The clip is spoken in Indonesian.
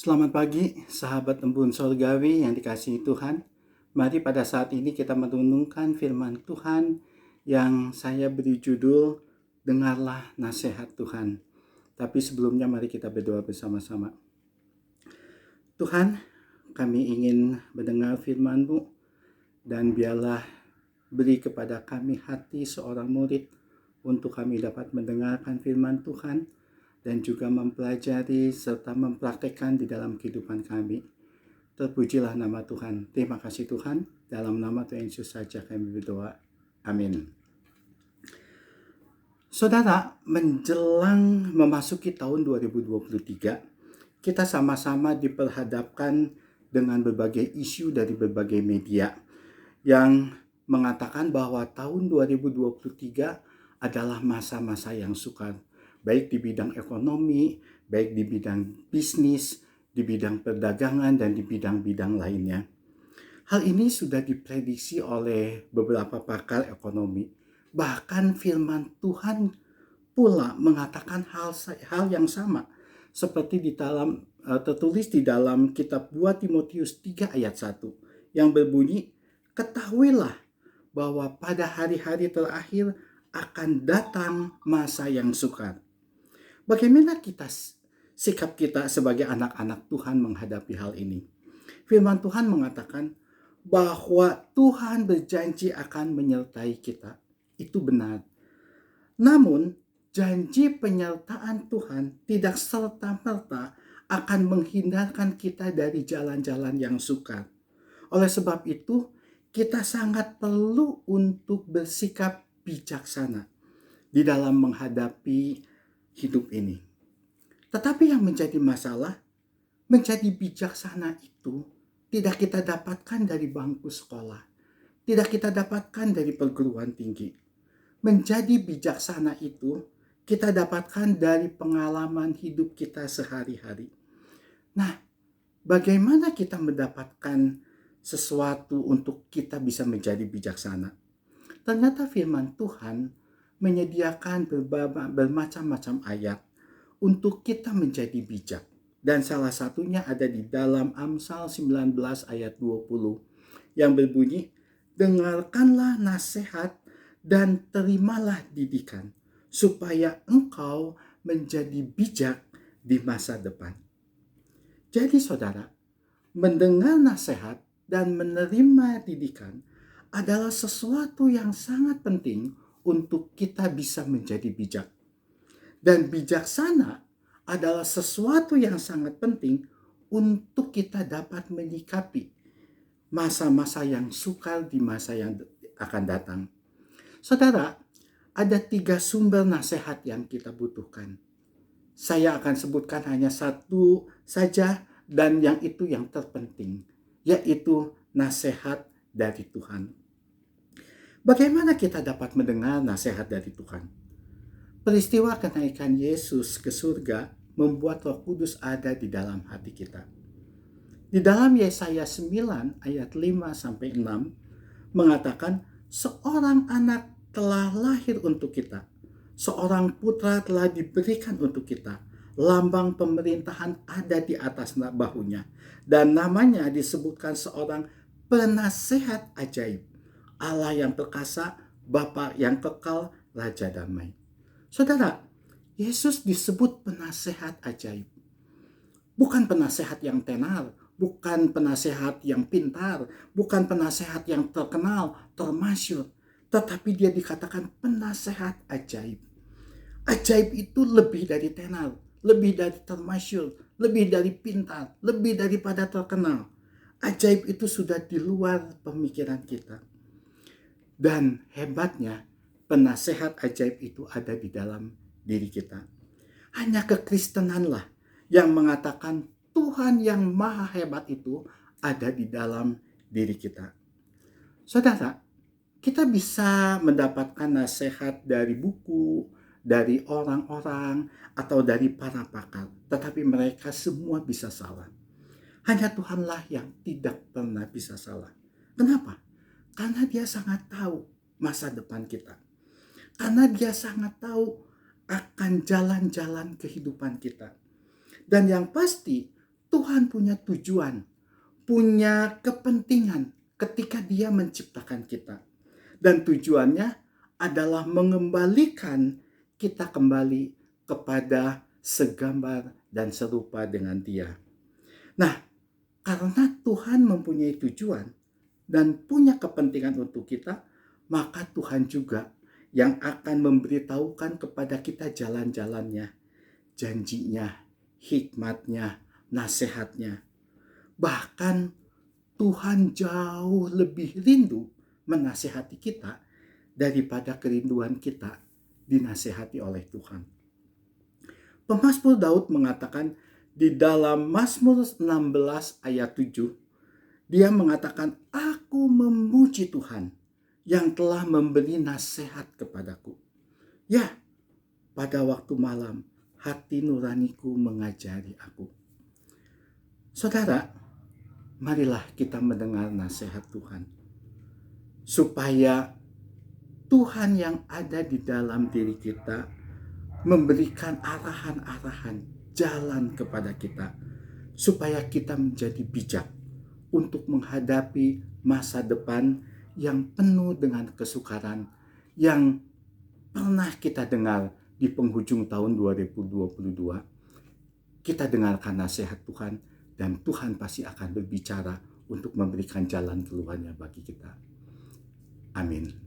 Selamat pagi, sahabat embun sorgawi yang dikasihi Tuhan. Mari pada saat ini kita merenungkan firman Tuhan yang saya beri judul, Dengarlah Nasihat Tuhan. Tapi sebelumnya mari kita berdoa bersama-sama. Tuhan, kami ingin mendengar firman-Mu dan biarlah beri kepada kami hati seorang murid untuk kami dapat mendengarkan firman Tuhan dan juga mempelajari serta mempraktekkan di dalam kehidupan kami. Terpujilah nama Tuhan. Terima kasih Tuhan. Dalam nama Tuhan Yesus saja kami berdoa. Amin. Saudara, menjelang memasuki tahun 2023, kita sama-sama diperhadapkan dengan berbagai isu dari berbagai media yang mengatakan bahwa tahun 2023 adalah masa-masa yang sukar, baik di bidang ekonomi, baik di bidang bisnis, di bidang perdagangan, dan di bidang-bidang lainnya. Hal ini sudah diprediksi oleh beberapa pakar ekonomi. Bahkan firman Tuhan pula mengatakan hal yang sama, seperti tertulis di dalam kitab 2 Timotius 3 ayat 1 yang berbunyi, "Ketahuilah bahwa pada hari-hari terakhir akan datang masa yang sukar." Bagaimana sikap kita sebagai anak-anak Tuhan menghadapi hal ini? Firman Tuhan mengatakan bahwa Tuhan berjanji akan menyertai kita. Itu benar. Namun, janji penyertaan Tuhan tidak serta-merta akan menghindarkan kita dari jalan-jalan yang sukar. Oleh sebab itu, kita sangat perlu untuk bersikap bijaksana di dalam menghadapi hidup ini. Tetapi yang menjadi masalah, menjadi bijaksana itu tidak kita dapatkan dari bangku sekolah, tidak kita dapatkan dari perguruan tinggi. Menjadi bijaksana itu kita dapatkan dari pengalaman hidup kita sehari-hari. Nah, bagaimana kita mendapatkan sesuatu untuk kita bisa menjadi bijaksana? Ternyata firman Tuhan menyediakan bermacam-macam ayat untuk kita menjadi bijak. Dan salah satunya ada di dalam Amsal 19 ayat 20 yang berbunyi, "Dengarkanlah nasihat dan terimalah didikan, supaya engkau menjadi bijak di masa depan." Jadi saudara, mendengar nasihat dan menerima didikan adalah sesuatu yang sangat penting untuk kita bisa menjadi bijak. Dan bijaksana adalah sesuatu yang sangat penting untuk kita dapat menyikapi masa-masa yang sukar di masa yang akan datang. Saudara, ada 3 sumber nasihat yang kita butuhkan. Saya akan sebutkan hanya satu saja, dan yang itu yang terpenting, yaitu nasihat dari Tuhan. Bagaimana kita dapat mendengar nasihat dari Tuhan? Peristiwa kenaikan Yesus ke surga membuat Roh Kudus ada di dalam hati kita. Di dalam Yesaya 9 ayat 5-6 mengatakan, "Seorang anak telah lahir untuk kita, seorang putra telah diberikan untuk kita. Lambang pemerintahan ada di atas bahunya, dan namanya disebutkan seorang penasehat ajaib, Allah yang perkasa, Bapa yang kekal, Raja damai." Saudara, Yesus disebut penasehat ajaib. Bukan penasehat yang tenar, bukan penasehat yang pintar, bukan penasehat yang terkenal, termasyhur, tetapi dia dikatakan penasehat ajaib. Ajaib itu lebih dari tenar, lebih dari termasyhur, lebih dari pintar, lebih daripada terkenal. Ajaib itu sudah di luar pemikiran kita. Dan hebatnya, penasehat ajaib itu ada di dalam diri kita. Hanya kekristenanlah yang mengatakan Tuhan yang maha hebat itu ada di dalam diri kita. Saudara, kita bisa mendapatkan nasihat dari buku, dari orang-orang, atau dari para pakar. Tetapi mereka semua bisa salah. Hanya Tuhanlah yang tidak pernah bisa salah. Kenapa? Karena dia sangat tahu masa depan kita. Karena dia sangat tahu akan jalan-jalan kehidupan kita. Dan yang pasti, Tuhan punya tujuan, punya kepentingan ketika Dia menciptakan kita. Dan tujuannya adalah mengembalikan kita kembali kepada segambar dan serupa dengan Dia. Nah, karena Tuhan mempunyai tujuan dan punya kepentingan untuk kita, maka Tuhan juga yang akan memberitahukan kepada kita jalan-jalannya, janjinya, hikmatnya, nasihatnya. Bahkan Tuhan jauh lebih rindu menasihati kita daripada kerinduan kita dinasihati oleh Tuhan. Pemazmur Daud mengatakan di dalam Mazmur 16 ayat 7, dia mengatakan, "Aku memuji Tuhan yang telah memberi nasihat kepadaku. Ya, pada waktu malam hati nuraniku mengajari aku." Saudara, marilah kita mendengar nasihat Tuhan, supaya Tuhan yang ada di dalam diri kita memberikan arahan-arahan jalan kepada kita, supaya kita menjadi bijak untuk menghadapi masa depan yang penuh dengan kesukaran yang pernah kita dengar di penghujung tahun 2022. Kita dengarkan nasihat Tuhan, dan Tuhan pasti akan berbicara untuk memberikan jalan keluarnya bagi kita. Amin.